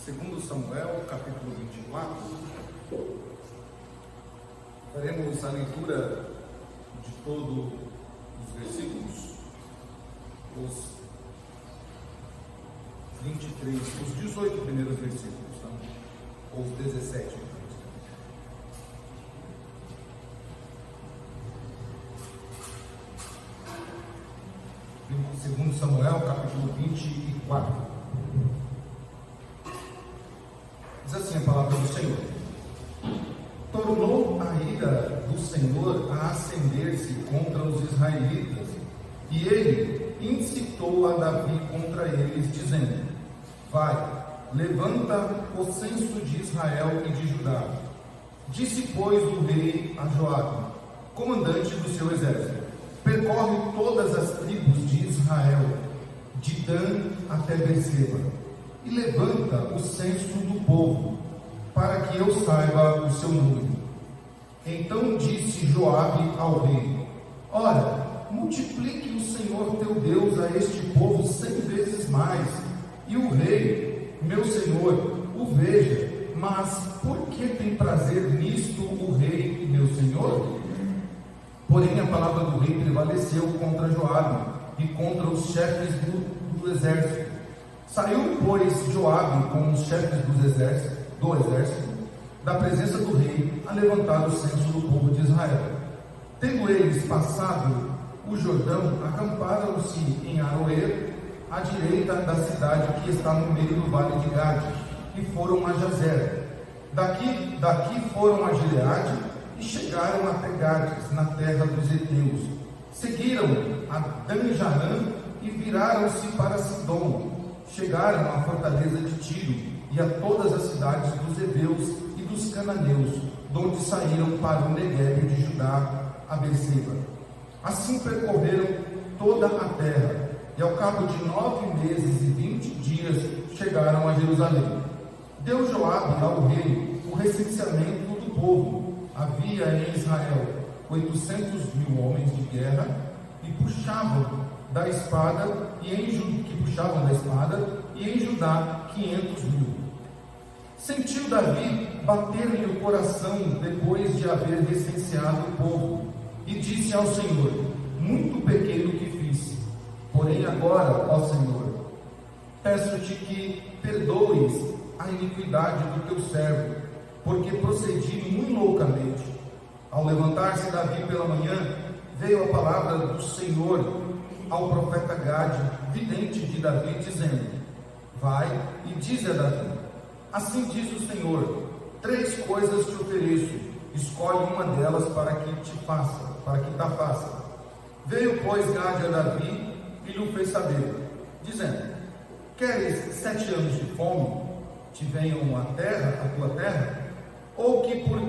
Segundo Samuel, capítulo 24, faremos a leitura de todos os versículos, os 23, os 18 primeiros versículos, tá? Ou os 17. Segundo Samuel, capítulo 24. Diz assim a palavra do Senhor: tornou a ira do Senhor a acender-se contra os israelitas, e ele incitou a Davi contra eles, dizendo: vai, levanta o censo de Israel e de Judá. Disse, pois, o rei a Joabe, comandante do seu exército: percorre todas as tribos de Israel, de Dan até Berseba, e levanta o censo do povo, para que eu saiba o seu número. Então disse Joabe ao rei: ora, multiplique o Senhor teu Deus a este povo 100 vezes mais. E o rei, meu senhor, o veja, mas por que tem prazer nisto o rei, meu senhor? Porém a palavra do rei prevaleceu contra Joabe e contra os chefes do exército. Saiu, pois, Joabe com os chefes do exército, da presença do rei, a levantar o censo do povo de Israel. Tendo eles passado o Jordão, acamparam-se em Aroer, à direita da cidade que está no meio do vale de Gade, e foram a Jazer. Daqui foram a Gileade, e chegaram até Gades, na terra dos heteus. Seguiram a Dan-Janã e viraram-se para Sidom. Chegaram à fortaleza de Tiro e a todas as cidades dos heveus e dos cananeus, donde saíram para o Neguebe de Judá, a Berseba. Assim percorreram toda a terra, e ao cabo de 9 meses e 20 dias chegaram a Jerusalém. Deu Joabe ao rei o recenseamento do povo. Havia em Israel 800.000 homens de guerra que puxavam da espada, e em Judá 500.000. Sentiu Davi bater-lhe o coração depois de haver recenseado o povo, e disse ao Senhor: muito pequei no que fiz. Porém agora, ó Senhor, peço-te que perdoes a iniquidade do teu servo, porque procedi muito loucamente. Ao levantar-se Davi pela manhã, veio a palavra do Senhor ao profeta Gade, vidente de Davi, dizendo: vai e dize a Davi: assim diz o Senhor, 3 coisas te ofereço, escolhe uma delas para que ta faça. Veio, pois, Gade a Davi e lhe fez saber, dizendo: queres 7 anos de fome te venham à tua terra? Ou que por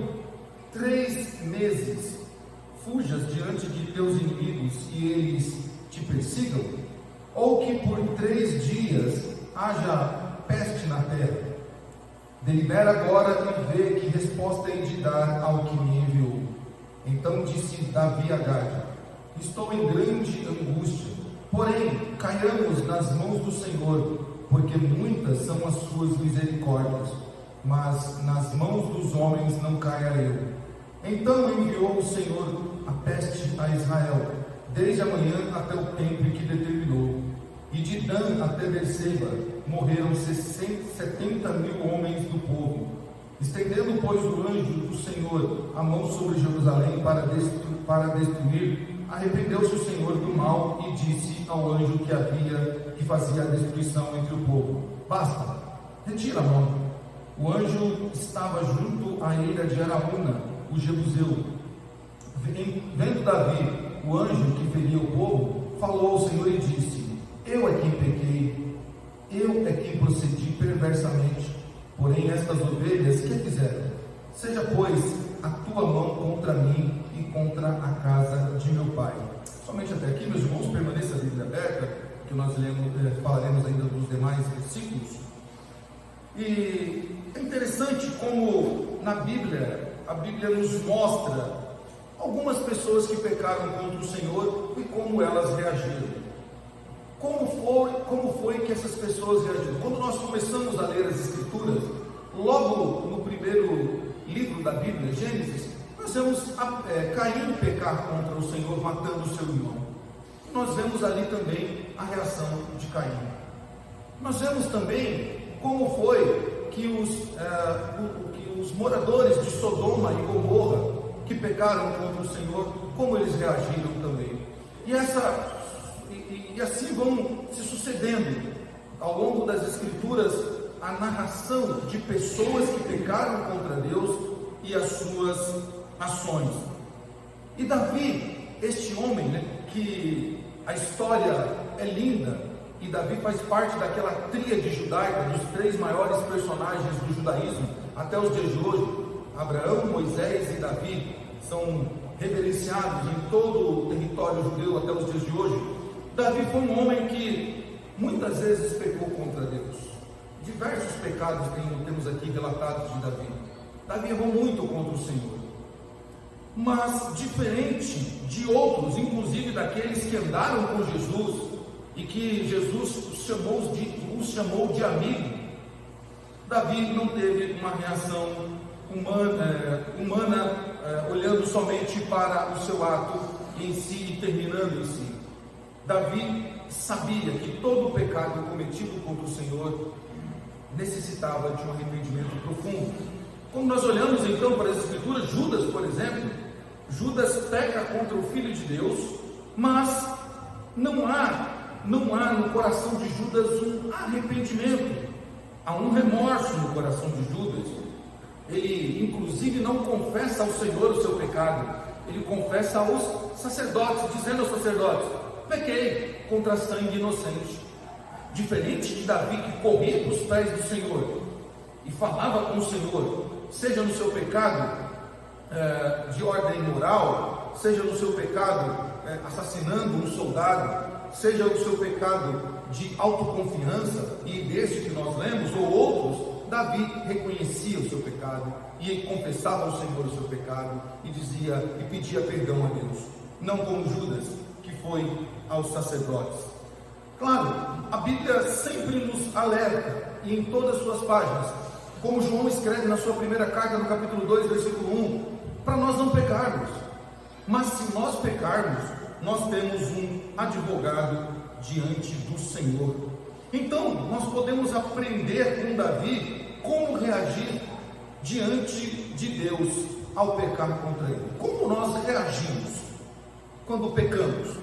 3 meses fujas diante de teus inimigos e eles te persigam? Ou que por 3 dias haja peste na terra? Delibera agora e vê que resposta hei de dar ao que me enviou. Então disse Davi a Gade: estou em grande angústia, porém caiamos nas mãos do Senhor, porque muitas são as suas misericórdias, mas nas mãos dos homens não caia eu. Então enviou o Senhor a peste a Israel, desde a manhã até o tempo em que determinou. E de Dan até Berseba morreram 70.000 homens do povo. Estendendo, pois, o anjo do Senhor a mão sobre Jerusalém para destruir, arrependeu-se o Senhor do mal e disse ao anjo que fazia a destruição entre o povo: basta, retira a mão. O anjo estava junto à ilha de Araúna, o Jebuseu. Vendo Davi o anjo que feria o povo, falou ao Senhor e disse: eu é quem pequei, eu é quem procedi perversamente. Porém estas ovelhas que fizeram? Seja, pois, a tua mão contra mim e contra a casa de meu pai. Somente até aqui, meus irmãos, permaneça a Bíblia aberta, que nós falaremos ainda dos demais versículos. E é interessante como na Bíblia, a Bíblia nos mostra algumas pessoas que pecaram contra o Senhor e como elas reagiram. como foi que essas pessoas reagiram? Quando nós começamos a ler as Escrituras, logo no primeiro livro da Bíblia, Gênesis, nós vemos Caim pecar contra o Senhor, matando o seu irmão. Nós vemos ali também a reação de Caim. Nós vemos também como foi que os moradores de Sodoma e Gomorra, que pecaram contra o Senhor, como eles reagiram também. E assim vão se sucedendo ao longo das Escrituras a narração de pessoas que pecaram contra Deus e as suas ações. E Davi, este homem, né, que a história é linda, e Davi faz parte daquela tríade judaica, dos 3 maiores personagens do judaísmo, até os dias de hoje. Abraão, Moisés e Davi são reverenciados em todo o território judeu até os dias de hoje. Davi foi um homem que muitas vezes pecou contra Deus. Diversos pecados temos aqui relatados de Davi. Davi errou muito contra o Senhor. Mas, diferente de outros, inclusive daqueles que andaram com Jesus e que Jesus os chamou de amigo, Davi não teve uma reação humana olhando somente para o seu ato em si e terminando em si. Davi sabia que todo o pecado cometido contra o Senhor necessitava de um arrependimento profundo. Quando nós olhamos então para as Escrituras, Judas, por exemplo, Judas peca contra o Filho de Deus, mas não há no coração de Judas um arrependimento, há um remorso no coração de Judas. Ele inclusive não confessa ao Senhor o seu pecado, ele confessa aos sacerdotes, dizendo aos sacerdotes: pequei contra sangue inocente. Diferente de Davi, que corria dos pés do Senhor e falava com o Senhor, seja no seu pecado de ordem moral, seja no seu pecado assassinando um soldado, seja o seu pecado de autoconfiança, e desse que nós lemos, ou outros, Davi reconhecia o seu pecado e confessava ao Senhor o seu pecado e dizia e pedia perdão a Deus, não como Judas, que foi aos sacerdotes. Claro, a Bíblia sempre nos alerta, e em todas as suas páginas, como João escreve na sua primeira carta, no capítulo 2, versículo 1, para nós não pecarmos. Mas se nós pecarmos, nós temos um advogado diante do Senhor. Então, nós podemos aprender com Davi como reagir diante de Deus ao pecar contra Ele. Como nós reagimos quando pecamos?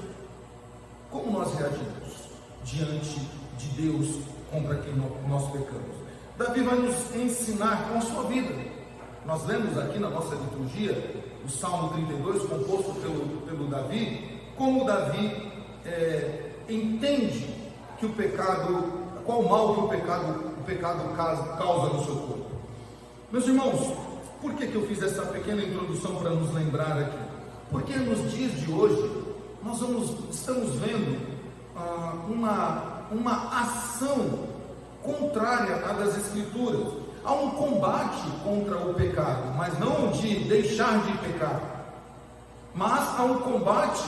Como nós reagimos diante de Deus contra quem nós pecamos? Davi vai nos ensinar com a sua vida. Nós lemos aqui na nossa liturgia o Salmo 32, composto pelo Davi, como Davi entende que o pecado, qual mal que o pecado causa no seu corpo. Meus irmãos, por que eu fiz essa pequena introdução para nos lembrar aqui? Porque nos dias de hoje nós estamos vendo uma ação contrária à das Escrituras. Há um combate contra o pecado, mas não de deixar de pecar, mas há um combate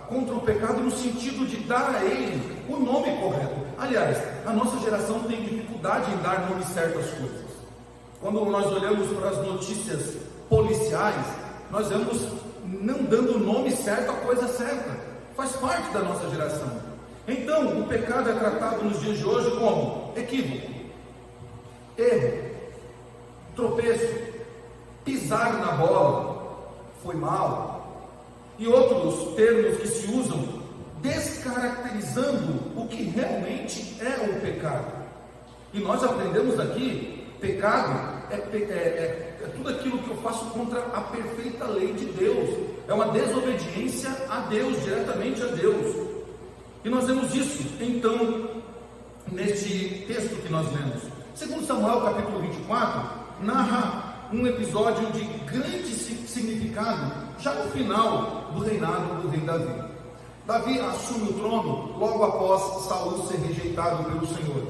contra o pecado no sentido de dar a ele o nome correto. Aliás, a nossa geração tem dificuldade em dar nome certo às coisas. Quando nós olhamos para as notícias policiais, nós vemos não dando o nome certo à coisa certa. Faz parte da nossa geração. Então, o pecado é tratado nos dias de hoje como equívoco, erro, tropeço, pisar na bola, foi mal, e outros termos que se usam descaracterizando o que realmente é o pecado. E nós aprendemos aqui, pecado é tudo aquilo que eu faço contra a perfeita lei de Deus, é uma desobediência a Deus, diretamente a Deus. E nós vemos isso, então, neste texto que nós lemos. Segundo Samuel, capítulo 24, narra um episódio de grande significado, já no final do reinado do rei Davi. Davi assume o trono logo após Saul ser rejeitado pelo Senhor.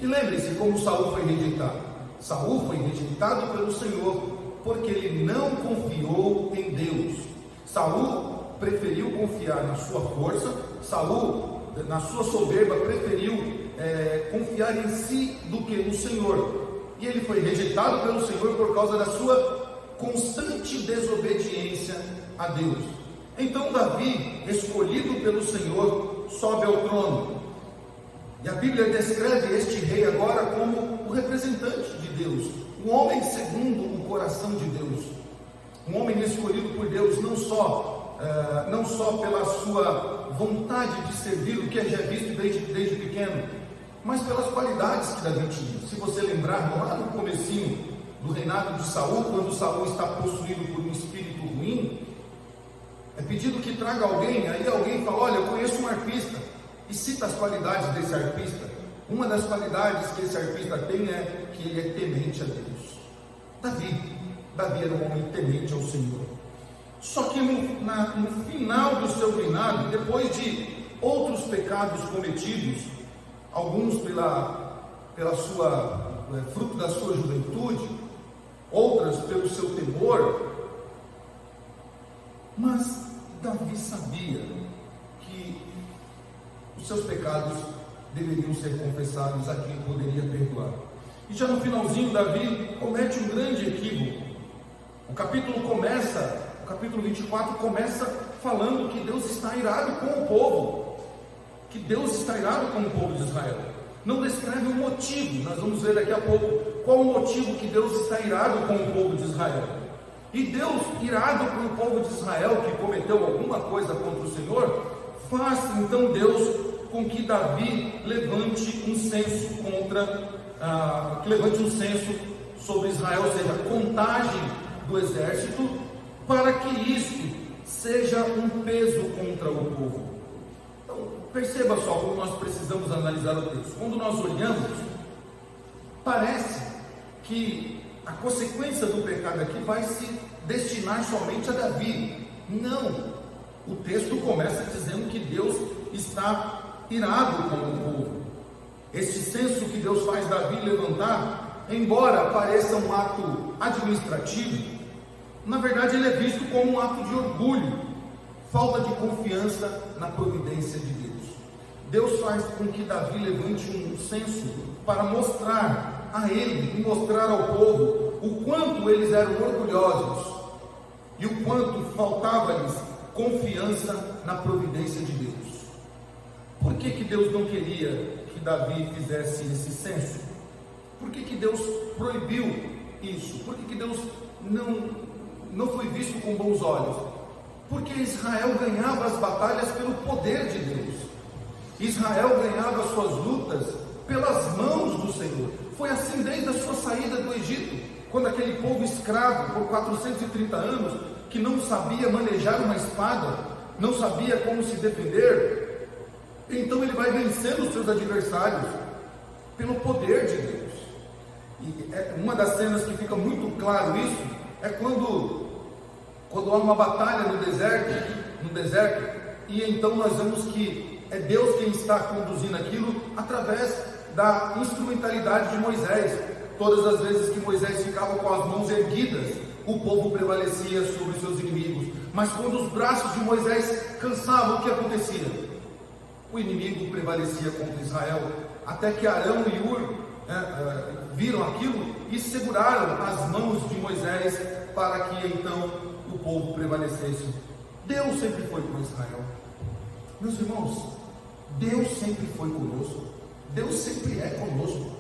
E lembre-se como Saul foi rejeitado. Saul foi rejeitado pelo Senhor porque ele não confiou em Deus. Saul preferiu confiar na sua força. Saul na sua soberba, preferiu confiar em si do que no Senhor. E ele foi rejeitado pelo Senhor por causa da sua constante desobediência a Deus. Então Davi, escolhido pelo Senhor, sobe ao trono. E a Bíblia descreve este rei agora como o representante de Deus, um homem segundo o coração de Deus, um homem escolhido por Deus não só pela sua vontade de servir, o que já é visto desde pequeno, mas pelas qualidades que Davi tinha. Se você lembrar, lá no comecinho do reinado de Saul, quando Saul está possuído por um espírito ruim, é pedido que traga alguém, aí alguém fala: olha, eu conheço um arpista, e cita as qualidades desse arpista. Uma das qualidades que esse arpista tem é que ele é temente a Deus. Davi era um homem temente ao Senhor. Só que no final do seu reinado, depois de outros pecados cometidos, alguns fruto da sua juventude, outras pelo seu temor, mas Davi sabia que os seus pecados deveriam ser confessados a quem poderia perdoar. E já no finalzinho, Davi comete um grande equívoco. O capítulo 24 começa falando que Deus está irado com o povo, que Deus está irado com o povo de Israel. Não descreve o motivo. Nós vamos ver daqui a pouco qual o motivo que Deus está irado com o povo de Israel. E Deus, irado com o povo de Israel que cometeu alguma coisa contra o Senhor, faz então Deus com que Davi levante um censo sobre Israel, ou seja, contagem do exército, para que isto seja um peso contra o povo. Então, perceba só como nós precisamos analisar o texto. Quando nós olhamos, parece que a consequência do pecado aqui vai se destinar somente a Davi. Não, o texto começa dizendo que Deus está irado com o povo. Este censo que Deus faz Davi levantar, embora pareça um ato administrativo, na verdade ele é visto como um ato de orgulho, falta de confiança na providência de Deus. Deus faz com que Davi levante um censo para mostrar a ele e mostrar ao povo o quanto eles eram orgulhosos e o quanto faltava-lhes confiança na providência de Deus. Por que Deus não queria que Davi fizesse esse censo? Por que Deus proibiu isso? Por que Deus não foi visto com bons olhos? Porque Israel ganhava as batalhas pelo poder de Deus. Israel ganhava suas lutas pelas mãos do Senhor. Foi assim desde a sua saída do Egito, quando aquele povo escravo por 430 anos, que não sabia manejar uma espada, não sabia como se defender, então ele vai vencendo os seus adversários pelo poder de Deus. E uma das cenas que fica muito claro isso é quando há uma batalha no deserto, e então nós vemos que é Deus quem está conduzindo aquilo através da instrumentalidade de Moisés. Todas as vezes que Moisés ficava com as mãos erguidas, o povo prevalecia sobre seus inimigos. Mas quando os braços de Moisés cansavam, o que acontecia? O inimigo prevalecia contra Israel, até que Arão e Hur viram aquilo e seguraram as mãos de Moisés para que então o povo prevalecesse. Deus sempre foi com Israel. Meus irmãos, Deus sempre foi conosco. Deus sempre é conosco.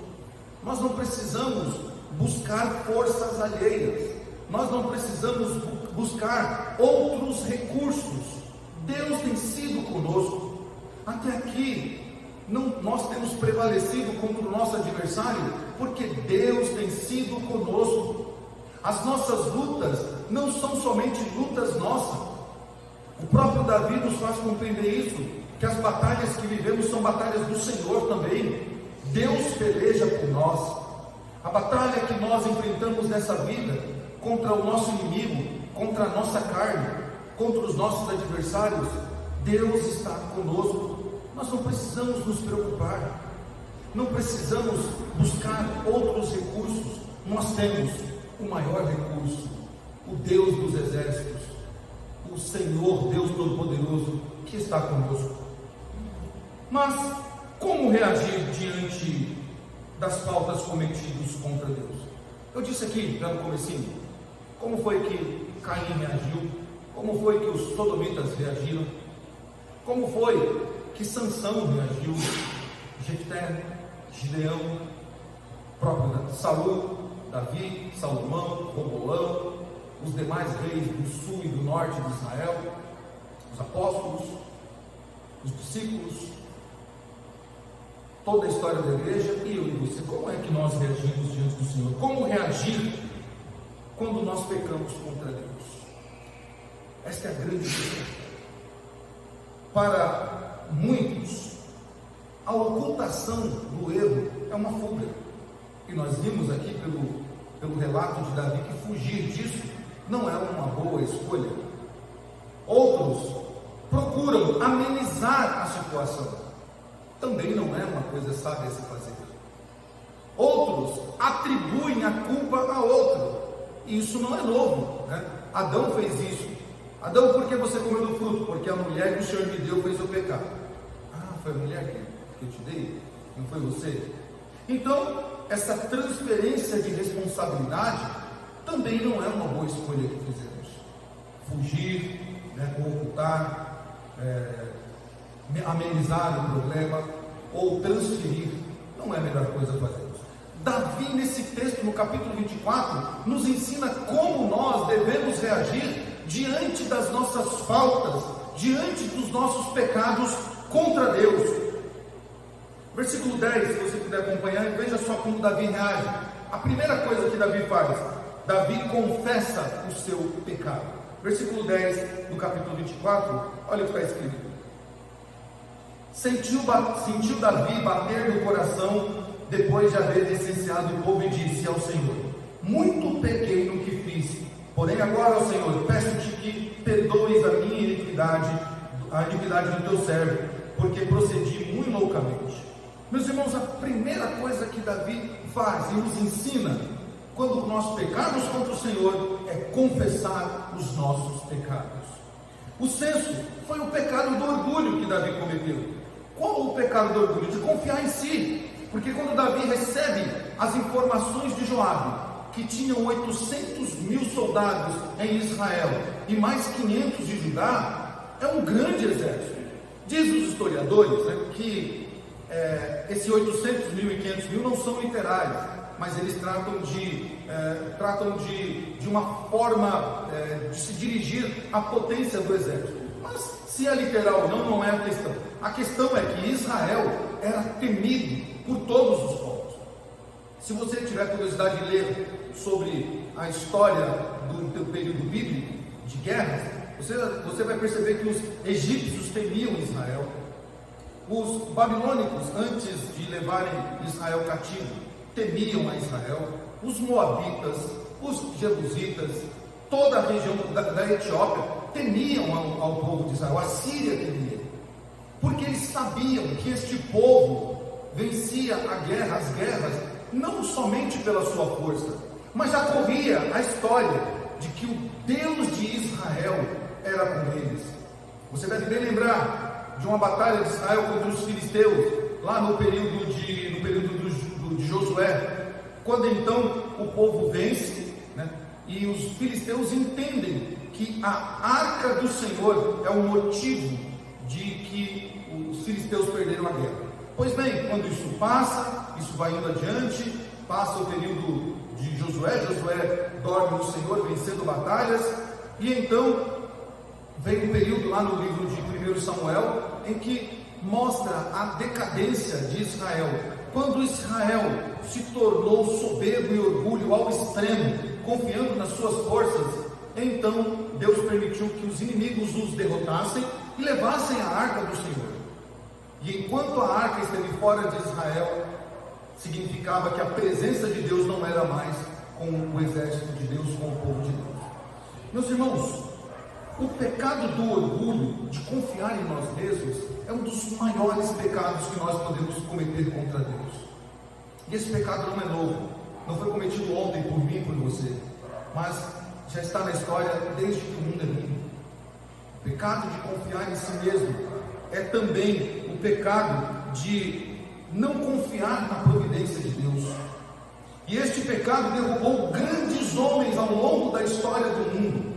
Nós não precisamos buscar forças alheias. Nós não precisamos buscar outros recursos. Deus tem sido conosco. Até aqui, nós temos prevalecido contra o nosso adversário, porque Deus tem sido conosco. As nossas lutas não são somente lutas nossas. O próprio Davi nos faz compreender isso, que as batalhas que vivemos são batalhas do Senhor também. Deus peleja por nós. A batalha que nós enfrentamos nessa vida, contra o nosso inimigo, contra a nossa carne, contra os nossos adversários, Deus está conosco. Nós não precisamos nos preocupar, não precisamos buscar outros recursos. Nós temos o maior recurso, o Deus dos exércitos, o Senhor Deus Todo-Poderoso, que está conosco. Mas como reagir diante das faltas cometidas contra Deus? Eu disse aqui no comecinho, como foi que Caim reagiu, como foi que os sodomitas reagiram, como foi que Sansão reagiu, Jefté, Gideão, próprio Saul, Davi, Salomão, Roboão, os demais reis do sul e do norte de Israel, os apóstolos, os discípulos, toda a história da igreja, e eu e você. Como é que nós reagimos diante do Senhor? Como reagir quando nós pecamos contra Deus? Esta é a grande questão. Para muitos, a ocultação do erro é uma fuga, e nós vimos aqui pelo relato de Davi que fugir disso não é uma boa escolha. Outros procuram amenizar a situação, também não é uma coisa sábia a se fazer. Outros atribuem a culpa a outro, e isso não é novo, né? Adão fez isso. Adão, por que você comeu do fruto? Porque a mulher que o Senhor me deu fez o pecado. Ah, foi a mulher que eu te dei? Não foi você? Então, essa transferência de responsabilidade também não é uma boa escolha que fizemos. Fugir, ocultar, amenizar o problema ou transferir não é a melhor coisa a fazermos. Davi, nesse texto, no capítulo 24, nos ensina como nós devemos reagir diante das nossas faltas, diante dos nossos pecados contra Deus. Versículo 10, se você puder acompanhar, veja só como Davi reage. A primeira coisa que Davi faz, Davi confessa o seu pecado. Versículo 10 do capítulo 24, olha o que está escrito. Sentiu Davi bater no coração depois de haver licenciado o povo e disse ao Senhor: muito pequei no que fiz, porém agora, ó Senhor, peço-te que perdoes a minha iniquidade, a iniquidade do teu servo, porque procedi muito loucamente. Meus irmãos, a primeira coisa que Davi faz e nos ensina quando nós pecamos contra o Senhor é confessar os nossos pecados. O sexto foi o pecado do orgulho que Davi cometeu. Qual o pecado do orgulho? De confiar em si. Porque quando Davi recebe as informações de Joabe, que tinham 800.000 soldados em Israel e mais 500 de Judá, é um grande exército. Diz os historiadores que esses 800.000 e 500.000 não são literais, mas eles tratam de uma forma de se dirigir à potência do exército. Mas se é literal ou não, não é a questão. A questão é que Israel era temido por todos os povos. Se você tiver curiosidade de ler sobre a história do período bíblico de guerras, você vai perceber que os egípcios temiam Israel. Os babilônicos, antes de levarem Israel cativo, temiam a Israel. Os moabitas, os jebusitas, toda a região da Etiópia temiam ao povo de Israel. A Síria temia, porque eles sabiam que este povo vencia as guerras, não somente pela sua força, mas já corria a história de que o Deus de Israel era com eles. Você deve bem lembrar de uma batalha de Israel contra os filisteus, lá no período de Josué, quando então o povo vence, e os filisteus entendem que a arca do Senhor é o motivo de que os filisteus perderam a guerra. Pois bem, quando isso passa, isso vai indo adiante, passa o período de Josué dorme no Senhor, vencendo batalhas, e então vem um período lá no livro de 1 Samuel, em que mostra a decadência de Israel. Quando Israel se tornou soberbo e orgulho ao extremo, confiando nas suas forças, então Deus permitiu que os inimigos os derrotassem e levassem a arca do Senhor. E enquanto a arca esteve fora de Israel, significava que a presença de Deus não era mais com o exército de Deus, com o povo de Deus. Meus irmãos, o pecado do orgulho, de confiar em nós mesmos, é um dos maiores pecados que nós podemos cometer contra Deus. E esse pecado não é novo, não foi cometido ontem por mim e por você, mas já está na história desde que o mundo é mundo. O pecado de confiar em si mesmo é também o pecado de não confiar na providência de Deus. E este pecado derrubou grandes homens ao longo da história do mundo.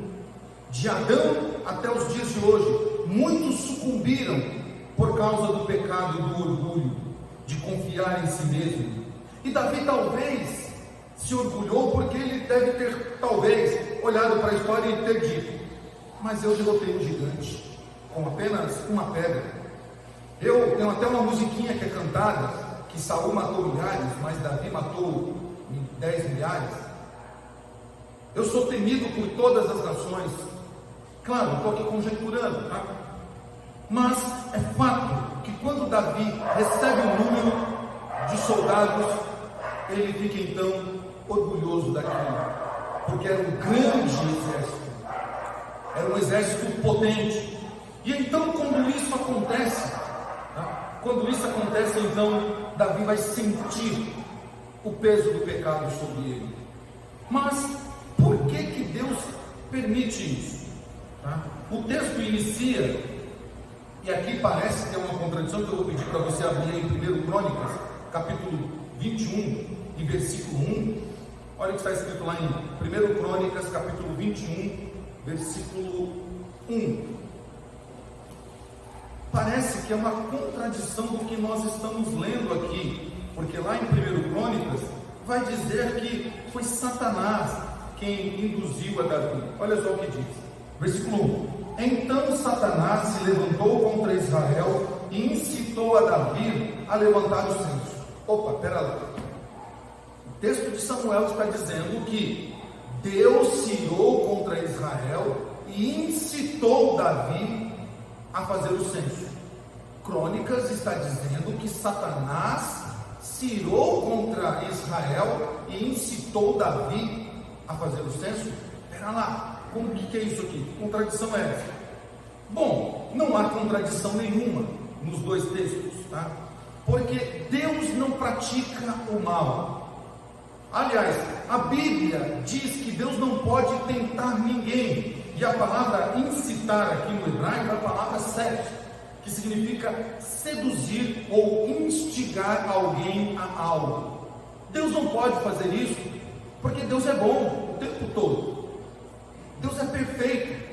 De Adão até os dias de hoje, muitos sucumbiram por causa do pecado do orgulho, de confiar em si mesmo. E Davi talvez se orgulhou porque ele deve ter, talvez, olhado para a história e ter dito: mas eu derrotei um gigante com apenas uma pedra. Eu tenho até uma musiquinha que é cantada, que Saul matou milhares, mas Davi matou 10 milhares. Eu sou temido por todas as nações. Claro, estou aqui conjecturando, tá? Mas é fato que quando Davi recebe um número de soldados, ele fica então orgulhoso daquilo, porque era um grande exército, era um exército potente. E então quando isso acontece, tá? Quando isso acontece, então Davi vai sentir o peso do pecado sobre ele. Mas por que Deus permite isso? Tá? O texto inicia, e aqui parece ter uma contradição que eu vou pedir para você abrir em 1 Crônicas, capítulo 21, e versículo 1. Olha o que está escrito lá em 1 Crônicas, capítulo 21, versículo 1. Parece que é uma contradição do que nós estamos lendo aqui, porque lá em 1 Crônicas vai dizer que foi Satanás quem induziu a Davi. Olha só o que diz, versículo 1: Então Satanás se levantou contra Israel e incitou a Davi a levantar o censo. Opa, pera lá. O texto de Samuel está dizendo que Deus se irou contra Israel e incitou Davi a fazer o censo. Crônicas está dizendo que Satanás se irou contra Israel e incitou Davi a fazer o censo. Pera lá, como que é isso aqui? Que contradição é essa? Bom, não há contradição nenhuma nos dois textos, tá? Porque Deus não pratica o mal. Aliás, a Bíblia diz que Deus não pode tentar ninguém. E a palavra incitar aqui no hebraico é a palavra sete, que significa seduzir ou instigar alguém a algo. Deus não pode fazer isso, porque Deus é bom o tempo todo. Deus é perfeito.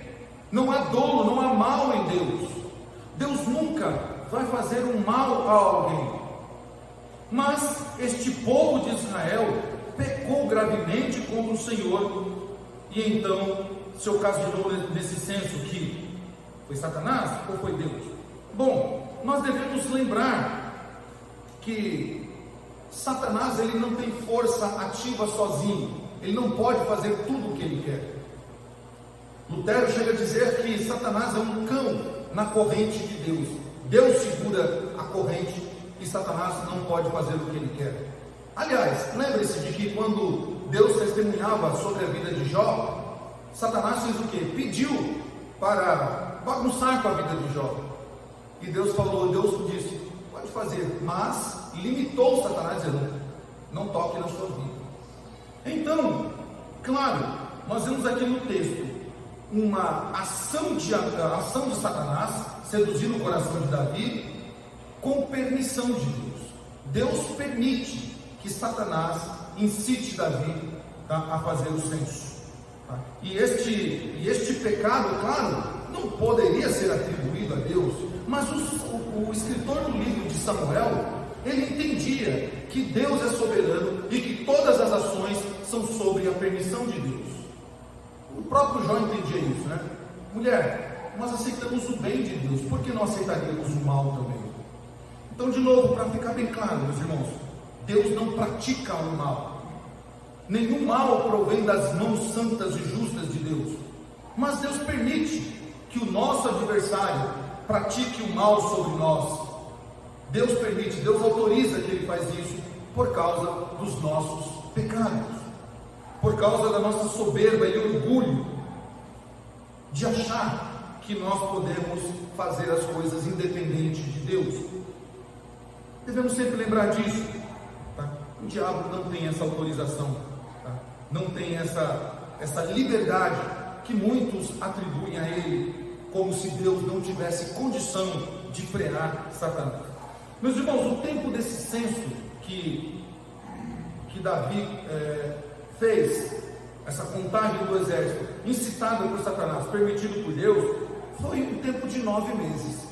Não há dolo, não há mal em Deus. Deus nunca vai fazer um mal a alguém. Mas este povo de Israel pecou gravemente contra o Senhor, e então se ocasionou nesse senso que foi Satanás ou foi Deus? Bom, nós devemos lembrar que Satanás, ele não tem força ativa sozinho, ele não pode fazer tudo o que ele quer. Lutero chega a dizer que Satanás é um cão na corrente de Deus. Deus segura a corrente e Satanás não pode fazer o que ele quer. Aliás, lembre-se de que quando Deus testemunhava sobre a vida de Jó, Satanás fez o quê? Pediu para bagunçar com a vida de Jó. E Deus disse: pode fazer, mas limitou Satanás, dizendo: não toque na sua vida. Então, claro, nós vemos aqui no texto uma ação de Satanás seduzindo o coração de Davi com permissão de Deus. Deus permite que Satanás incite Davi, tá, a fazer o censo. Tá? E este pecado, claro, não poderia ser atribuído a Deus, mas o escritor do livro de Samuel, ele entendia que Deus é soberano e que todas as ações são sobre a permissão de Deus. O próprio Jó entendia isso, né? Mulher, nós aceitamos o bem de Deus, por que não aceitaríamos o mal também? Então, de novo, para ficar bem claro, meus irmãos, Deus não pratica o mal. Nenhum mal provém das mãos santas e justas de Deus. Mas Deus permite que o nosso adversário pratique o mal sobre nós. Deus permite, Deus autoriza que ele faz isso por causa dos nossos pecados, por causa da nossa soberba e orgulho de achar que nós podemos fazer as coisas independente de Deus. Devemos sempre lembrar disso, tá? O diabo não tem essa autorização, tá? Não tem essa liberdade que muitos atribuem a ele, como se Deus não tivesse condição de frear Satanás. Meus irmãos, o tempo desse censo que Davi fez, essa contagem do exército, incitado por Satanás, permitido por Deus, foi um tempo de 9 meses.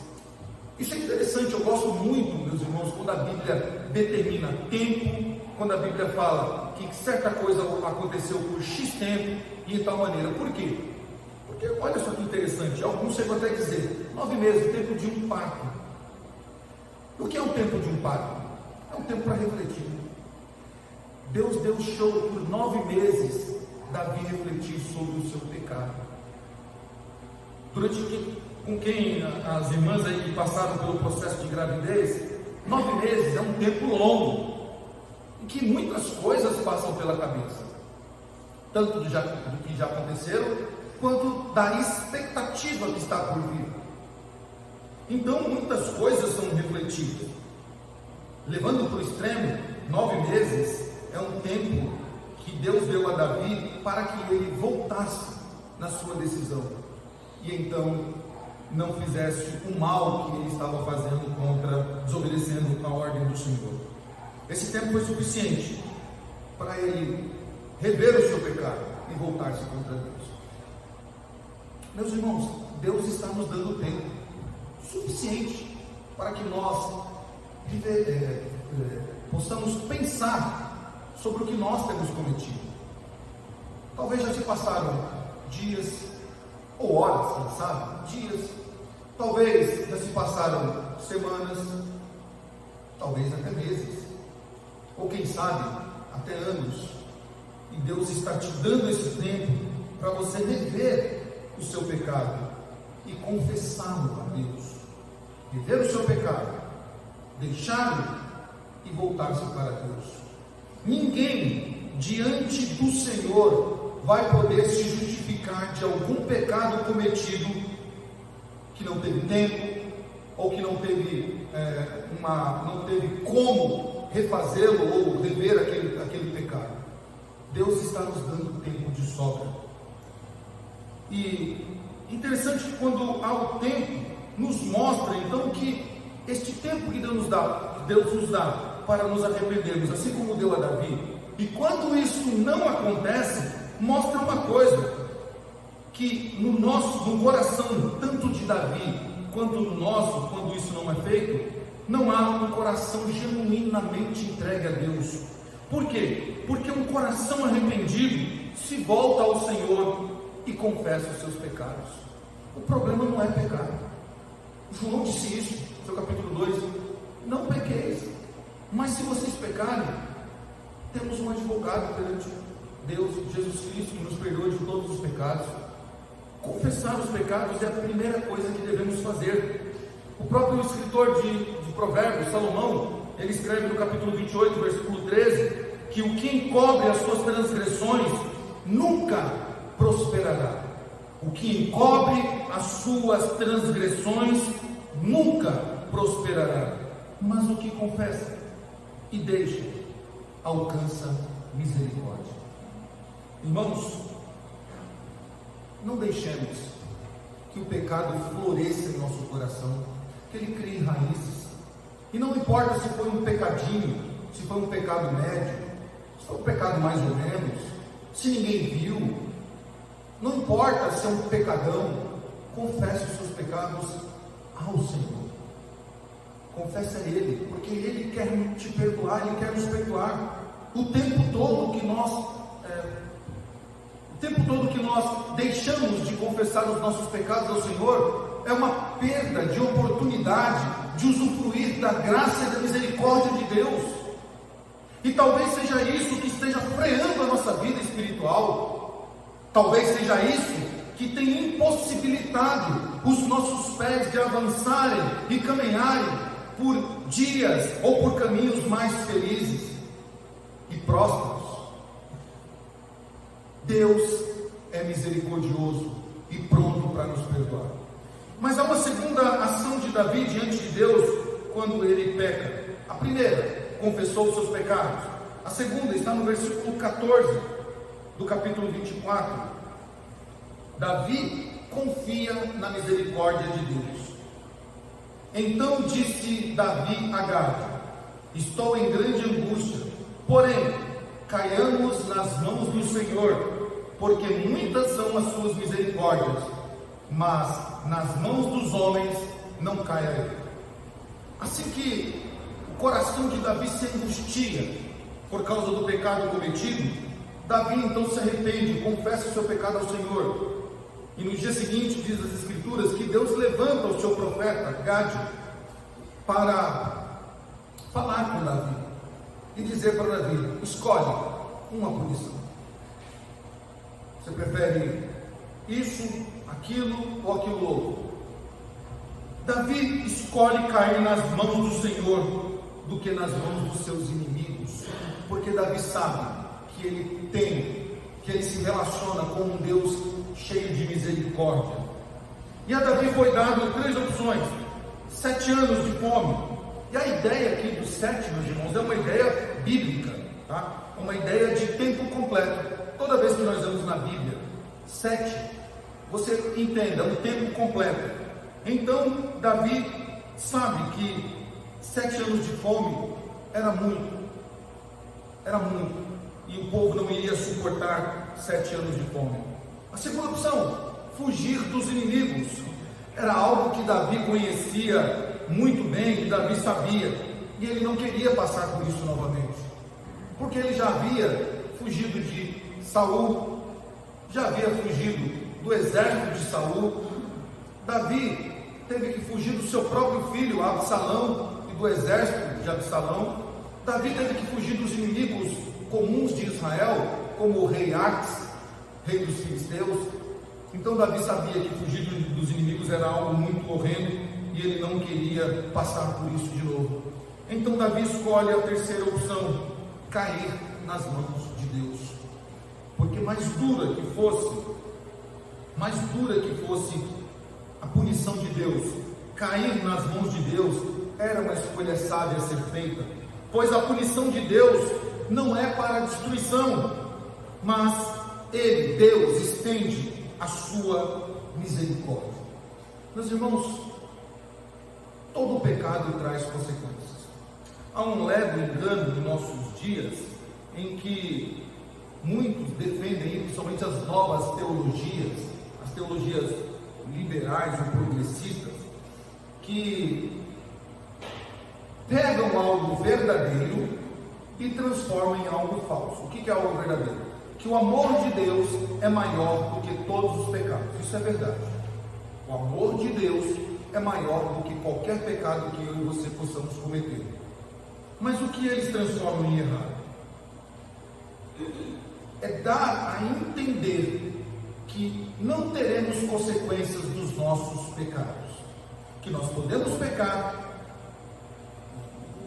Isso é interessante, eu gosto muito, meus irmãos, quando a Bíblia determina tempo, quando a Bíblia fala que certa coisa aconteceu por X tempo e de tal maneira. Por quê? Porque olha só que interessante, alguns chegam até a dizer, 9 meses, o tempo de um parto. O que é o tempo de um parto? É um tempo para refletir. Deus deu show por 9 meses, Davi refletir sobre o seu pecado. Com quem as irmãs aí que passaram pelo processo de gravidez, 9 meses é um tempo longo, em que muitas coisas passam pela cabeça, tanto do que já aconteceram, quanto da expectativa que está por vir. Então muitas coisas são refletidas. Levando para o extremo, 9 meses é um tempo que Deus deu a Davi para que ele voltasse na sua decisão, e então não fizesse o mal que ele estava fazendo desobedecendo a ordem do Senhor. Esse tempo foi suficiente para ele rever o seu pecado e voltar-se contra Deus. Meus irmãos, Deus está nos dando tempo suficiente para que nós possamos pensar sobre o que nós temos cometido. Talvez já se passaram dias ou horas, quem sabe, dias, talvez já se passaram semanas, talvez até meses, ou quem sabe até anos, e Deus está te dando esse tempo para você rever o seu pecado e confessá-lo a Deus, rever o seu pecado, deixá-lo e voltar-se para Deus. Ninguém diante do Senhor vai poder se justificar de algum pecado cometido que não teve tempo, ou que não teve como refazê-lo ou rever aquele pecado. Deus está nos dando tempo de sobra. E interessante que quando há o tempo, nos mostra então que este tempo que Deus nos dá para nos arrependermos, assim como deu a Davi. E quando isso não acontece, mostra uma coisa, que no coração, tanto de Davi quanto no nosso, quando isso não é feito, não há um coração genuinamente entregue a Deus. Por quê? Porque um coração arrependido se volta ao Senhor e confessa os seus pecados. O problema não é pecar. João disse isso, no seu capítulo 2, não pequeis, mas se vocês pecarem, temos um advogado perante Deus, Jesus Cristo, que nos perdoa de todos os pecados. Confessar os pecados é a primeira coisa que devemos fazer. O próprio escritor de Provérbios, Salomão, ele escreve no capítulo 28, versículo 13, que o que encobre as suas transgressões nunca prosperará. O que encobre as suas transgressões nunca prosperará, mas o que confessa e deixa alcança misericórdia. Irmãos, não deixemos que o pecado floresça em nosso coração, que ele crie raízes. E não importa se foi um pecadinho, se foi um pecado médio, se foi um pecado mais ou menos, se ninguém viu, não importa se é um pecadão, confesse os seus pecados ao Senhor. Confesse a Ele, porque Ele quer te perdoar, Ele quer nos perdoar. O tempo todo que nós deixamos de confessar os nossos pecados ao Senhor, é uma perda de oportunidade de usufruir da graça e da misericórdia de Deus. E talvez seja isso que esteja freando a nossa vida espiritual. Talvez seja isso que tenha impossibilitado os nossos pés de avançarem e caminharem por dias ou por caminhos mais felizes e prósperos. Deus é misericordioso e pronto para nos perdoar. Mas há uma segunda ação de Davi diante de Deus quando ele peca. A primeira, confessou os seus pecados. A segunda está no versículo 14 do capítulo 24. Davi confia na misericórdia de Deus. Então disse Davi a Gade: estou em grande angústia, porém, caiamos nas mãos do Senhor, porque muitas são as suas misericórdias, mas nas mãos dos homens não caia. Assim que o coração de Davi se angustia por causa do pecado cometido, Davi então se arrepende, confessa o seu pecado ao Senhor. E no dia seguinte, diz as Escrituras, que Deus levanta o seu profeta, Gade, para falar com Davi e dizer para Davi: escolhe uma punição. Você prefere isso, aquilo ou aquilo outro? Davi escolhe cair nas mãos do Senhor do que nas mãos dos seus inimigos, porque Davi sabe que ele se relaciona com um Deus cheio de misericórdia. E a Davi foi dado 3 opções: 7 anos de fome. E a ideia aqui dos 7, meus irmãos, é uma ideia bíblica, tá? Uma ideia de tempo completo. Toda vez que nós vemos na Bíblia 7, você entenda, um tempo completo. Então Davi sabe que 7 anos de fome era muito, e o povo não iria suportar 7 anos de fome. A segunda opção: fugir dos inimigos. Era algo que Davi conhecia muito bem, que Davi sabia, e ele não queria passar por isso novamente, porque ele já havia fugido de Saul, já havia fugido do exército de Saul. Davi teve que fugir do seu próprio filho Absalão e do exército de Absalão. Davi teve que fugir dos inimigos comuns de Israel, como o rei Arques, rei dos filisteus. Então Davi sabia que fugir dos inimigos era algo muito horrendo e ele não queria passar por isso de novo. Então Davi escolhe a terceira opção: cair nas mãos de Deus. Porque mais dura que fosse a punição de Deus, cair nas mãos de Deus era uma escolha sábia a ser feita, pois a punição de Deus não é para a destruição, mas Deus estende a sua misericórdia. Meus irmãos, todo pecado traz consequências. Há um leve engano nos nossos dias em que muitos defendem, principalmente as novas teologias, as teologias liberais ou progressistas, que pegam algo verdadeiro e transformam em algo falso. O que é algo verdadeiro? Que o amor de Deus é maior do que todos os pecados. Isso é verdade. O amor de Deus é maior do que qualquer pecado que eu e você possamos cometer. Mas o que eles transformam em errado? É dar a entender que não teremos consequências dos nossos pecados, que nós podemos pecar,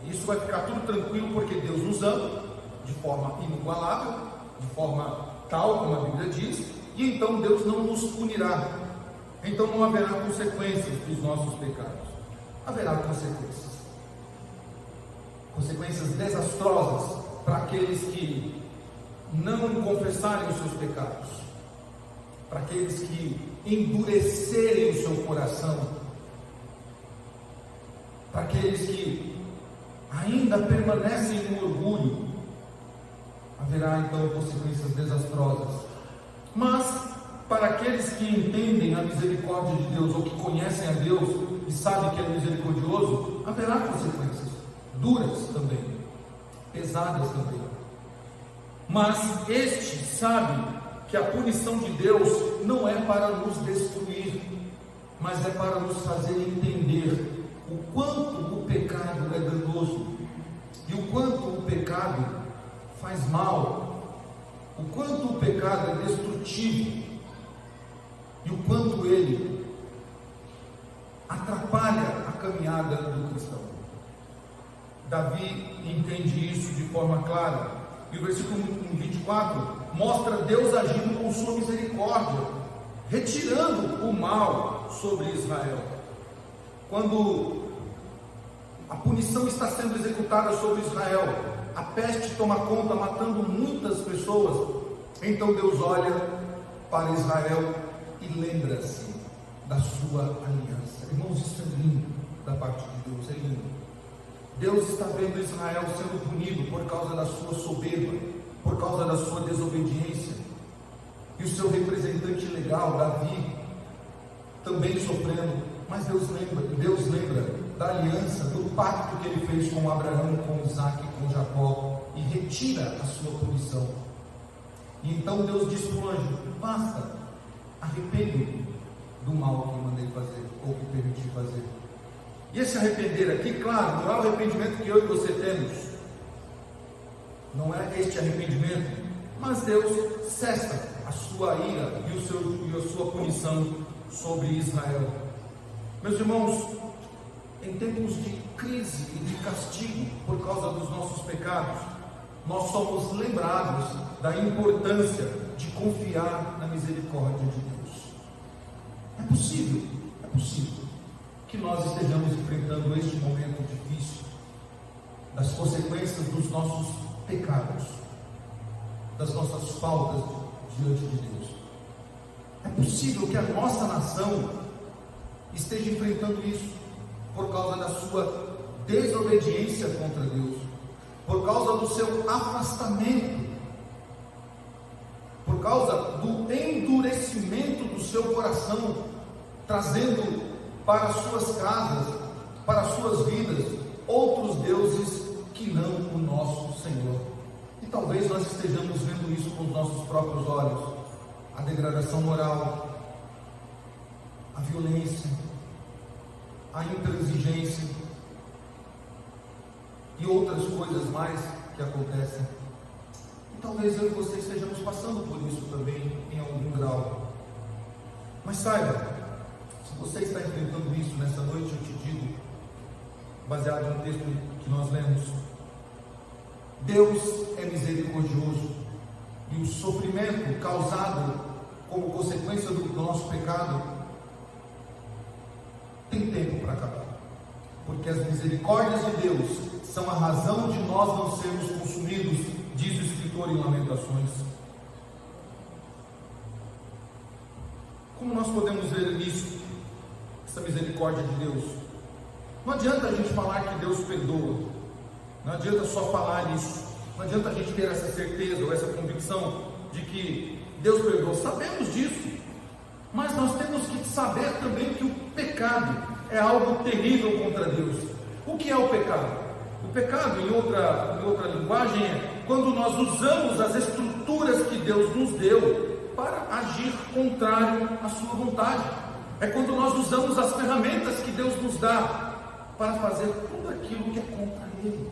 isso vai ficar tudo tranquilo porque Deus nos ama de forma inigualável, de forma tal como a Bíblia diz, e então Deus não nos punirá, então não haverá consequências dos nossos pecados. Haverá consequências desastrosas para aqueles que não confessarem os seus pecados, para aqueles que endurecerem o seu coração, para aqueles que ainda permanecem no orgulho. Haverá então consequências desastrosas. Mas para aqueles que entendem a misericórdia de Deus, ou que conhecem a Deus e sabem que é misericordioso, haverá consequências duras também, pesadas também. Mas este sabe que a punição de Deus não é para nos destruir, mas é para nos fazer entender o quanto o pecado é danoso, e o quanto o pecado faz mal, o quanto o pecado é destrutivo, e o quanto ele atrapalha a caminhada do cristão. Davi entende isso de forma clara. E o versículo 24 mostra Deus agindo com sua misericórdia, retirando o mal sobre Israel. Quando a punição está sendo executada sobre Israel, a peste toma conta, matando muitas pessoas, então Deus olha para Israel e lembra-se da sua aliança. Irmãos, isso é lindo. da parte de Deus, é lindo. Deus está vendo Israel sendo punido por causa da sua soberba, por causa da sua desobediência, e o seu representante legal, Davi, também sofrendo. Mas Deus lembra da aliança, do pacto que ele fez com Abraão, com Isaac e com Jacó, e retira a sua punição. E então Deus diz para o anjo: basta, arrepende do mal que eu mandei fazer, ou que permiti fazer. E esse arrepender aqui, claro, não é o arrependimento que eu e você temos, não é este arrependimento, mas Deus cessa a sua ira e a sua punição sobre Israel. Meus irmãos, em tempos de crise e de castigo por causa dos nossos pecados, nós somos lembrados da importância de confiar na misericórdia de Deus. É possível que nós estejamos enfrentando este momento difícil, das consequências dos nossos pecados, das nossas faltas diante de Deus. É possível que a nossa nação esteja enfrentando isso por causa da sua desobediência contra Deus, por causa do seu afastamento, por causa do endurecimento do seu coração, trazendo para as suas casas, para as suas vidas, outros deuses que não o nosso Senhor. E talvez nós estejamos vendo isso com os nossos próprios olhos: a degradação moral, a violência, a intransigência e outras coisas mais que acontecem. E talvez eu e você estejamos passando por isso também em algum grau. Mas saiba, se você está enfrentando isso nessa noite, eu te digo, baseado no texto que nós lemos, Deus é misericordioso, e o sofrimento causado como consequência do nosso pecado tem tempo para acabar, porque as misericórdias de Deus são a razão de nós não sermos consumidos, diz o escritor em Lamentações. Como nós podemos ver isso, essa misericórdia de Deus? Não adianta a gente falar que Deus perdoa, não adianta só falar isso, não adianta a gente ter essa certeza ou essa convicção de que Deus perdoa. Sabemos disso, mas nós temos que saber também que o pecado é algo terrível contra Deus. O que é o pecado? O pecado, em outra linguagem, é quando nós usamos as estruturas que Deus nos deu para agir contrário à sua vontade. É quando nós usamos as ferramentas que Deus nos dá para fazer tudo aquilo que é contra Ele.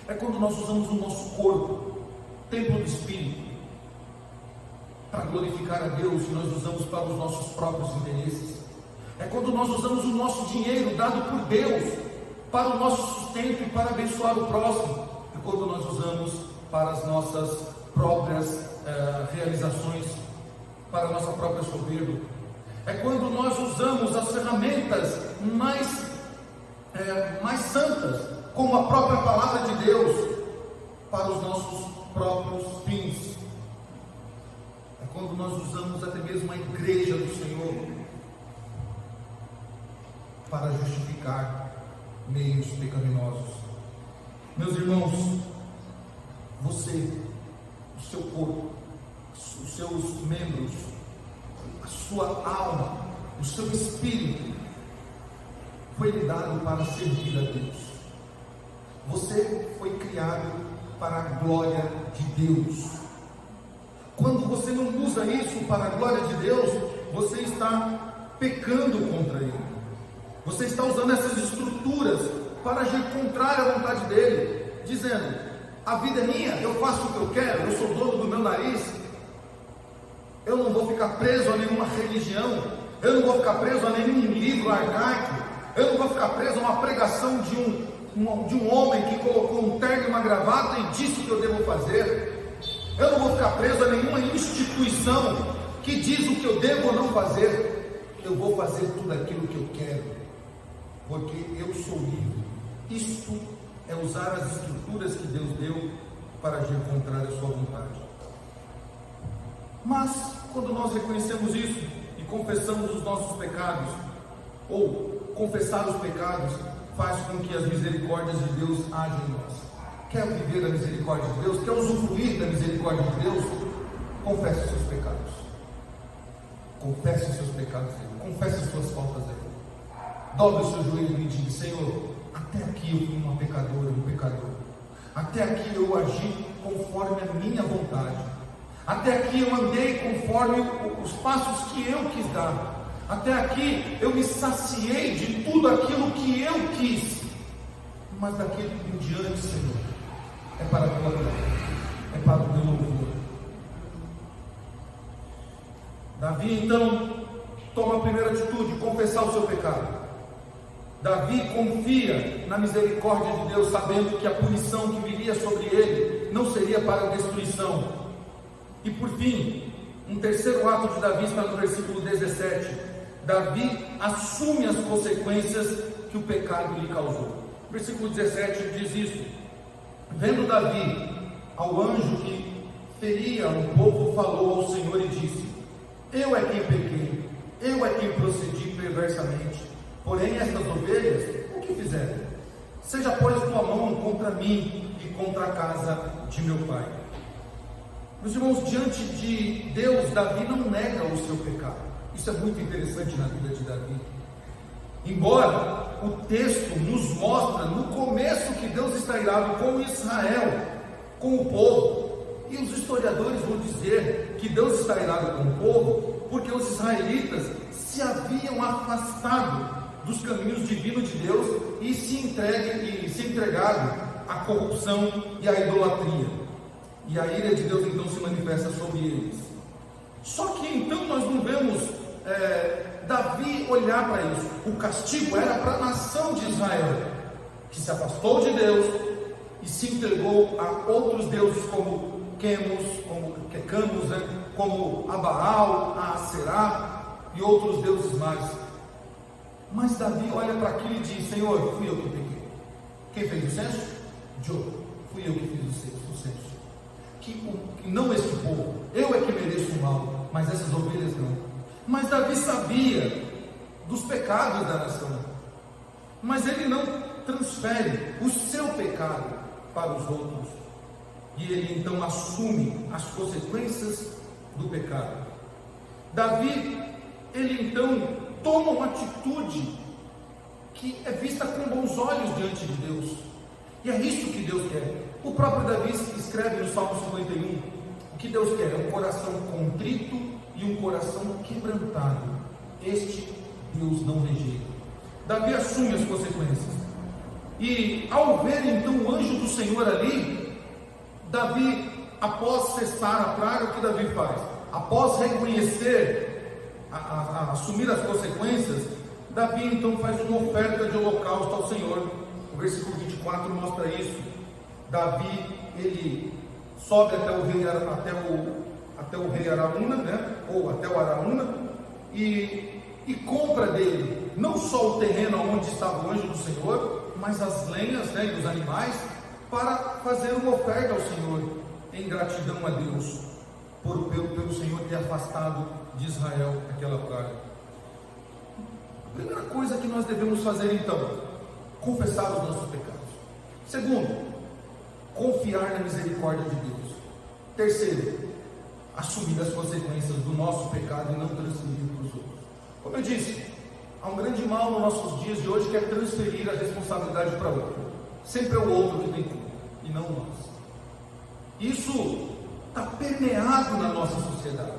É quando nós usamos o nosso corpo, templo do Espírito, para glorificar a Deus, e nós usamos para os nossos próprios interesses. É quando nós usamos o nosso dinheiro dado por Deus para o nosso sustento e para abençoar o próximo. É quando nós usamos para as nossas próprias realizações, para a nossa própria soberba. É quando nós usamos as ferramentas mais santas, como a própria palavra de Deus, para os nossos próprios fins. É quando nós usamos até mesmo a igreja do Senhor para justificar meios pecaminosos. Meus irmãos, você, o seu corpo, os seus membros, a sua alma, o seu espírito foi lhe dado para servir a Deus. Você foi criado para a glória de Deus. Quando você não usa isso para a glória de Deus, você está pecando contra Ele. Você está usando essas estruturas para agir contrário à vontade dEle, dizendo: a vida é minha, eu faço o que eu quero, eu sou dono do meu nariz, eu não vou ficar preso a nenhuma religião, eu não vou ficar preso a nenhum livro arcaico, eu não vou ficar preso a uma pregação de um homem que colocou um terno e uma gravata e disse o que eu devo fazer. Eu não vou ficar preso a nenhuma instituição que diz o que eu devo ou não fazer. Eu vou fazer tudo aquilo que eu quero, porque eu sou livre. Isto é usar as estruturas que Deus deu para agir contrário à sua vontade. Mas quando nós reconhecemos isso e confessamos os nossos pecados, ou confessar os pecados faz com que as misericórdias de Deus ajam em nós. Quer viver a misericórdia de Deus? Quer usufruir da misericórdia de Deus? Confesse os seus pecados. Confesse os seus pecados a Ele. Confesse as suas faltas a Ele. Dobre o seu joelho e diga: Senhor, até aqui eu fui uma pecadora, um pecador. Até aqui eu agi conforme a minha vontade. Até aqui eu andei conforme os passos que eu quis dar. Até aqui eu me saciei de tudo aquilo que eu quis. Mas daqui em diante, Senhor, é para a tua glória, é para o teu louvor. Davi então toma a primeira atitude: confessar o seu pecado. Davi confia na misericórdia de Deus, sabendo que a punição que viria sobre ele não seria para a destruição. E por fim, um terceiro ato de Davi está no versículo 17. Davi assume as consequências que o pecado lhe causou. Versículo 17 diz isso: vendo Davi ao anjo que feria um povo, falou ao Senhor e disse: eu é quem pequei, eu é quem procedi perversamente. Porém estas ovelhas, o que fizeram? Seja, pois, tua mão contra mim e contra a casa de meu pai. Meus irmãos, diante de Deus, Davi não nega o seu pecado. Isso é muito interessante na vida de Davi. Embora o texto nos mostra no começo que Deus está irado com Israel, com o povo, e os historiadores vão dizer que Deus está irado com o povo porque os israelitas se haviam afastado dos caminhos divinos de Deus e se entregaram à corrupção e à idolatria. E a ira de Deus então se manifesta sobre eles. Só que então nós não vemos Davi olhar para isso. O castigo era para a nação de Israel, que se afastou de Deus e se entregou a outros deuses como Camus, como a Baal, a Aserá e outros deuses mais. Mas Davi olha para aquilo e diz: Senhor, fui eu que pequei. Quem fez o censo? Fui eu que fiz o censo. Que não este povo, eu é que mereço o mal, mas essas ovelhas não. Mas Davi sabia dos pecados da nação, mas ele não transfere o seu pecado para os outros, e ele então assume as consequências do pecado. Davi, ele então toma uma atitude que é vista com bons olhos diante de Deus, e é isso que Deus quer. O próprio Davi escreve no Salmo 51, o que Deus quer é um coração contrito e um coração quebrantado. Este Deus não rejeita. Davi assume as consequências, e ao ver então o anjo do Senhor ali, Davi, após cessar a praga, o que Davi faz? Após reconhecer, assumir as consequências, Davi então faz uma oferta de holocausto ao Senhor. O versículo 24 mostra isso. Davi, ele sobe até o rei Araúna, ou até o Araúna, e compra dele não só o terreno onde estava o anjo do Senhor, mas as lenhas, e os animais, para fazer uma oferta ao Senhor, em gratidão a Deus, pelo Senhor ter afastado de Israel aquela praga. A primeira coisa que nós devemos fazer então: confessar os nossos pecados. Segundo, confiar na misericórdia de Deus. Terceiro, assumir as consequências do nosso pecado e não transferir para os outros. Como eu disse, há um grande mal nos nossos dias de hoje, que é transferir a responsabilidade para outro. Sempre é o outro que tem culpa e não nós. Isso está permeado na nossa sociedade.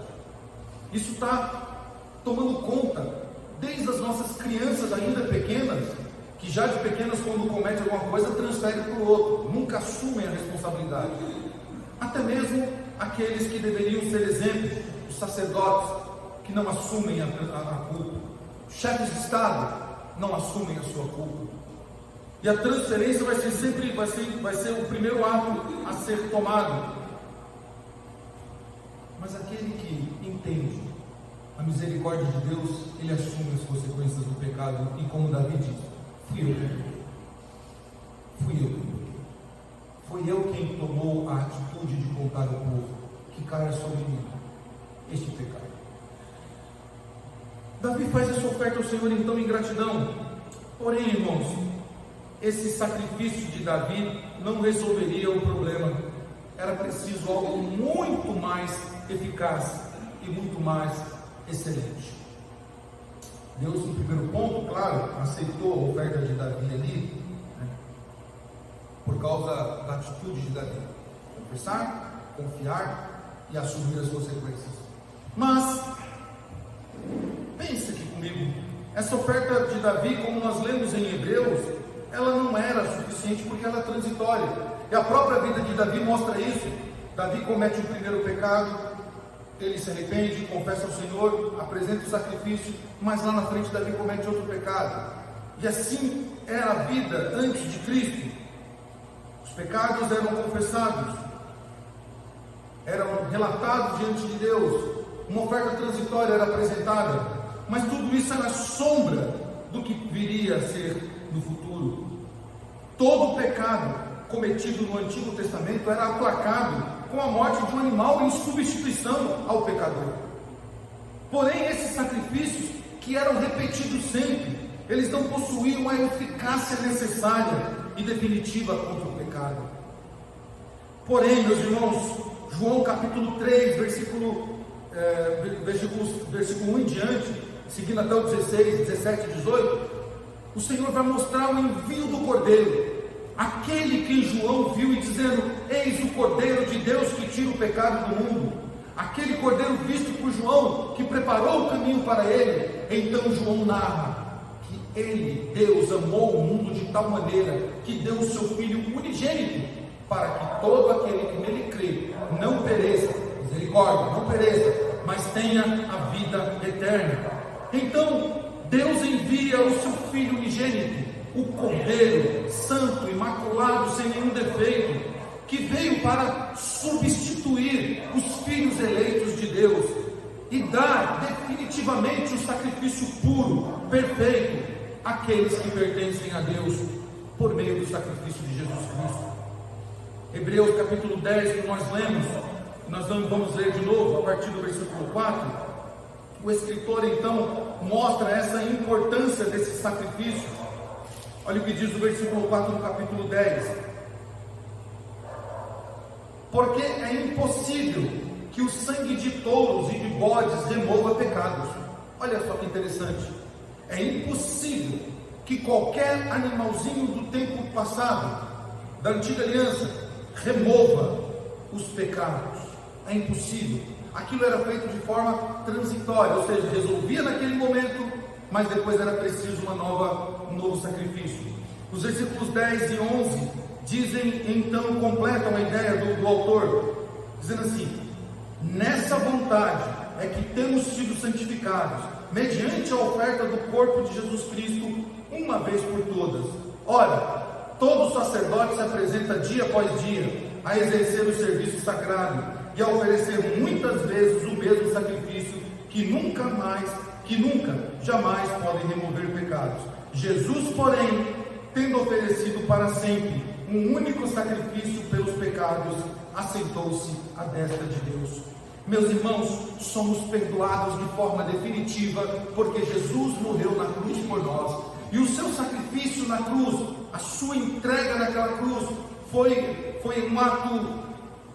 Isso está tomando conta desde as nossas crianças ainda pequenas, que já de pequenas, quando cometem alguma coisa, transferem para o outro, nunca assumem a responsabilidade. Até mesmo aqueles que deveriam ser exemplos, os sacerdotes, que não assumem a culpa, os chefes de Estado não assumem a sua culpa. E a transferência vai ser o primeiro ato a ser tomado. Mas aquele que entende a misericórdia de Deus, ele assume as consequências do pecado, e como Davi diz: fui eu quem pequei. Foi eu quem tomou a atitude de contar ao povo que caia sobre mim este pecado. Davi faz essa oferta ao Senhor então em gratidão, Porém, irmãos, esse sacrifício de Davi não resolveria o problema. Era preciso algo muito mais eficaz e muito mais excelente. Deus, no primeiro ponto, claro, aceitou a oferta de Davi ali, né, por causa da atitude de Davi: confessar, confiar e assumir as consequências. Mas pense aqui comigo, essa oferta de Davi, como nós lemos em Hebreus, ela não era suficiente porque ela é transitória, e a própria vida de Davi mostra isso. Davi comete o primeiro pecado, ele se arrepende, confessa ao Senhor, apresenta o sacrifício, mas lá na frente Davi comete outro pecado, e assim era a vida antes de Cristo. Os pecados eram confessados, eram relatados diante de Deus, uma oferta transitória era apresentada, mas tudo isso era sombra do que viria a ser no futuro. Todo o pecado cometido no Antigo Testamento era aplacado com a morte de um animal em substituição ao pecador. Porém, esses sacrifícios, que eram repetidos sempre, eles não possuíam a eficácia necessária e definitiva contra o pecado. Porém, meus irmãos, João capítulo 3, versículo 1 em diante, seguindo até o 16, 17 e 18, o Senhor vai mostrar o envio do Cordeiro, aquele que João viu e dizendo: eis o Cordeiro de Deus que tira o pecado do mundo. Aquele Cordeiro visto por João, que preparou o caminho para ele. Então João narra que ele, Deus, amou o mundo de tal maneira que deu o seu Filho unigênito, para que todo aquele que nele crê não pereça, misericórdia, não pereça, mas tenha a vida eterna. Então Deus envia o seu Filho unigênito, o Cordeiro santo, imaculado, sem nenhum defeito, que veio para substituir os filhos eleitos de Deus e dar definitivamente o sacrifício puro, perfeito, àqueles que pertencem a Deus, por meio do sacrifício de Jesus Cristo. Hebreus capítulo 10, que nós lemos, nós vamos ler de novo a partir do versículo 4. O escritor então mostra essa importância desse sacrifício. Olha o que diz o versículo 4 do capítulo 10: porque é impossível que o sangue de touros e de bodes remova pecados. Olha só que interessante, é impossível que qualquer animalzinho do tempo passado, da antiga aliança, remova os pecados. É impossível. Aquilo era feito de forma transitória, ou seja, resolvia naquele momento, mas depois era preciso um novo sacrifício. Os versículos 10 e 11 dizem, então, completam a ideia do autor, dizendo assim: nessa vontade é que temos sido santificados, mediante a oferta do corpo de Jesus Cristo, uma vez por todas. Ora, todo sacerdote se apresenta dia após dia a exercer o serviço sagrado e a oferecer muitas vezes o mesmo sacrifício, que nunca, jamais podem remover pecados. Jesus, porém, tendo oferecido para sempre um único sacrifício pelos pecados, assentou-se à destra de Deus. Meus irmãos, somos perdoados de forma definitiva, porque Jesus morreu na cruz por nós, e o seu sacrifício na cruz, a sua entrega naquela cruz, foi um ato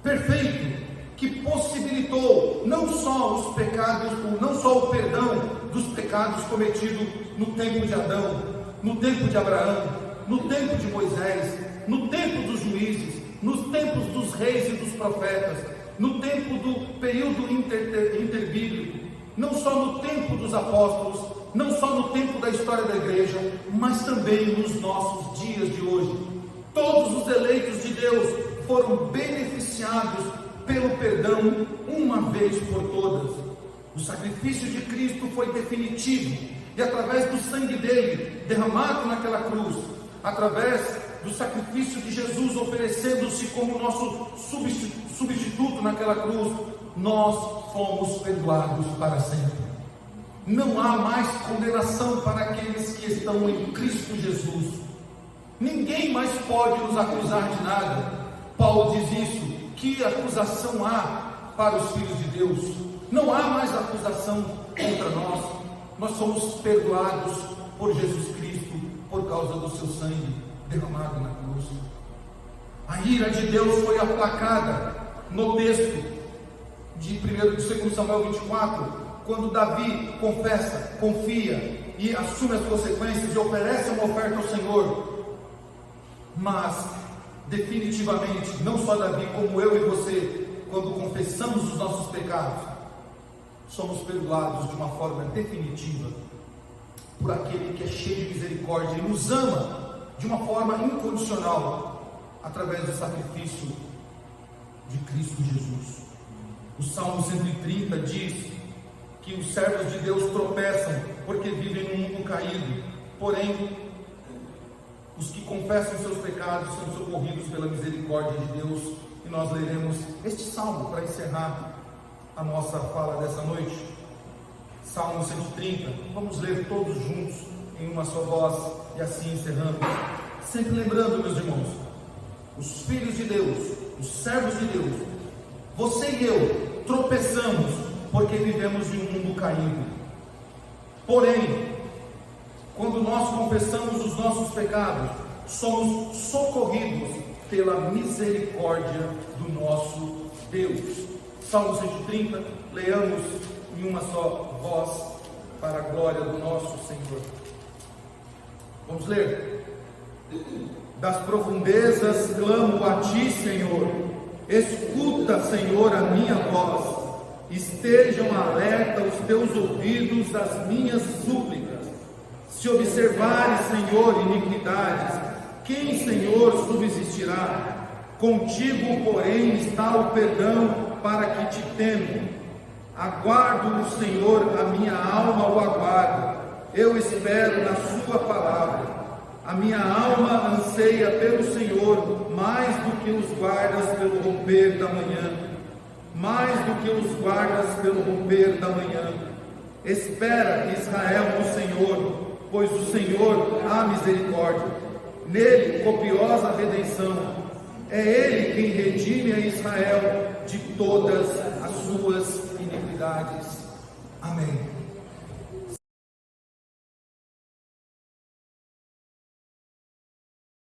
perfeito, que possibilitou não só os pecados, não só o perdão dos pecados cometidos no tempo de Adão, no tempo de Abraão, no tempo de Moisés, no tempo dos juízes, nos tempos dos reis e dos profetas, no tempo do período interbíblico, não só no tempo dos apóstolos, não só no tempo da história da igreja, mas também nos nossos dias de hoje. Todos os eleitos de Deus foram beneficiados pelo perdão uma vez por todas. O sacrifício de Cristo foi definitivo, e através do sangue dele derramado naquela cruz, através do sacrifício de Jesus oferecendo-se como nosso substituto naquela cruz, nós fomos perdoados para sempre. Não há mais condenação para aqueles que estão em Cristo Jesus. Ninguém mais pode nos acusar de nada. Paulo diz isso: que acusação há para os filhos de Deus? Não há mais acusação contra nós. Nós somos perdoados por Jesus Cristo, por causa do seu sangue derramado na cruz. A ira de Deus foi aplacada no texto de 2 Samuel 24, quando Davi confessa, confia e assume as consequências e oferece uma oferta ao Senhor. Mas definitivamente, não só Davi, como eu e você, quando confessamos os nossos pecados, somos perdoados de uma forma definitiva por aquele que é cheio de misericórdia e nos ama de uma forma incondicional através do sacrifício de Cristo Jesus. O Salmo 130 diz que os servos de Deus tropeçam porque vivem num mundo caído, porém os que confessam seus pecados são socorridos pela misericórdia de Deus. E nós leremos este salmo para encerrar a nossa fala dessa noite. Salmo 130, vamos ler todos juntos em uma só voz e assim encerramos. Sempre lembrando, meus irmãos, os filhos de Deus, os servos de Deus, você e eu tropeçamos porque vivemos em um mundo caído. Porém, quando nós confessamos os nossos pecados, somos socorridos pela misericórdia do nosso Deus. Salmo 130, leamos em uma só voz para a glória do nosso Senhor. Vamos ler. Das profundezas clamo a ti, Senhor. Escuta, Senhor, a minha voz. Estejam alerta os teus ouvidos às minhas súplicas. Se observares, Senhor, iniquidades, quem, Senhor, subsistirá? Contigo, porém, está o perdão para que te temo. Aguardo o Senhor, a minha alma o aguarda. Eu espero na sua palavra. A minha alma anseia pelo Senhor, mais do que os guardas pelo romper da manhã. Mais do que os guardas pelo romper da manhã. Espera, Israel, no Senhor, pois o Senhor há misericórdia. Nele, copiosa redenção. É Ele quem redime a Israel de todas as suas iniquidades. Amém.